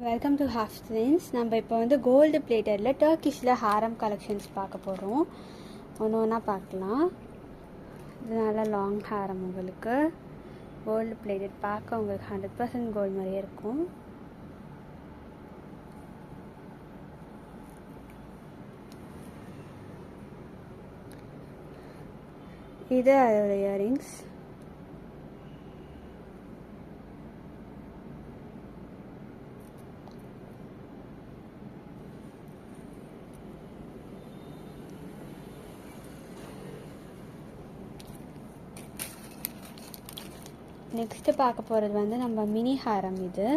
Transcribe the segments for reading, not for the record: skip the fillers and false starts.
Welcome to ஹாஃப்ஸ்வின்ஸ். நம்ம இப்போ வந்து கோல்டு பிளேட்டரில் டர்க்கிஷில் ஹாரம் கலெக்ஷன்ஸ் பார்க்க போகிறோம். ஒன்று ஒன்றா பார்க்கலாம். இது நல்லா லாங் ஹாரம், உங்களுக்கு கோல்டு பிளேட்டட், பார்க்க உங்களுக்கு 100% கோல்டு மாதிரியே இருக்கும். இது அதோட இயரிங்ஸ். நெக்ஸ்ட்டு பார்க்க போகிறது வந்து நம்ம மினி ஹாரம். இது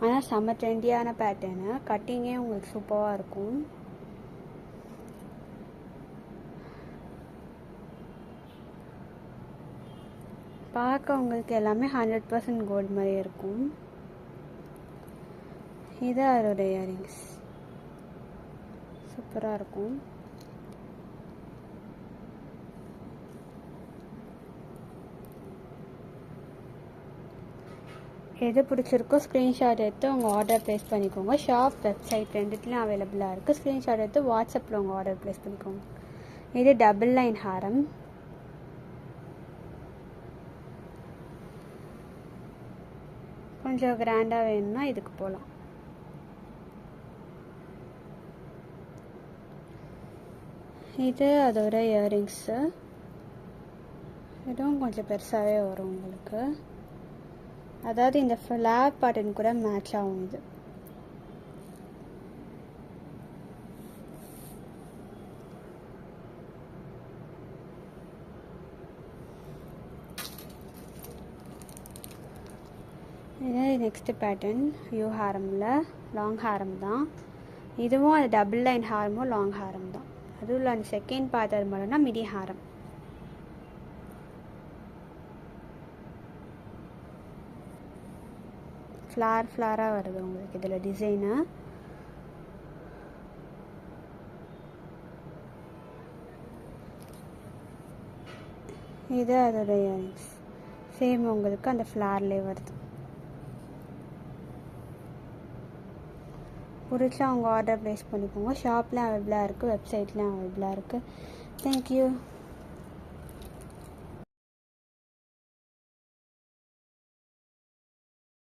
ஆனால் செம்ம ட்ரெண்டியான பேட்டர்னு, கட்டிங்கே உங்களுக்கு சூப்பராக இருக்கும். பார்க்க உங்களுக்கு எல்லாமே 100% கோல்டு மாதிரி இருக்கும். இது அதோட இயரிங்ஸ், சூப்பராக இருக்கும். எது பிடிச்சிருக்கோ ஸ்க்ரீன்ஷாட் எடுத்து உங்கள் ஆர்டர் ப்ளேஸ் பண்ணிக்கோங்க. ஷாப், வெப்சைட் ரெண்டுத்துலேயும் அவைலபிளாக இருக்குது. ஸ்க்ரீன்ஷாட் எடுத்து வாட்ஸ்அப்பில் உங்கள் ஆர்டர் ப்ளேஸ் பண்ணிக்கோங்க. இது டபுள் லைன் ஹாரம். கொஞ்சம் கிராண்டாக வேணும்னா இதுக்கு போகலாம். இது அதோட இயரிங்ஸு. இதுவும் கொஞ்சம் பெருசாகவே வரும் உங்களுக்கு. அதாவது இந்த ஃப்ளார் பேட்டர்ன் கூட மேட்ச் ஆகும். இது நெக்ஸ்ட் பேட்டர்ன் யூ ஹாரமில் லாங் ஹாரம் தான். இதுவும் அது டபுள் லைன் ஹாரமும் லாங் ஹாரம் தான். அதுவும் அந்த செகண்ட் பார்த்தது மட்டும்னா மிடி ஹாரம். ஃப்ளாராக வருது உங்களுக்கு இதில் டிசைனு. இது அதோட இயரிங்ஸ். சேம் உங்களுக்கு அந்த ஃப்ளார்லேயே வருது. பிடிச்சா அவங்க ஆர்டர் ப்ளேஸ் பண்ணிக்கோங்க. ஷாப்லேயும் அவைலபிளாக இருக்குது, வெப்சைட்லேயும் அவைலபிளாக இருக்குது. தேங்க்யூ.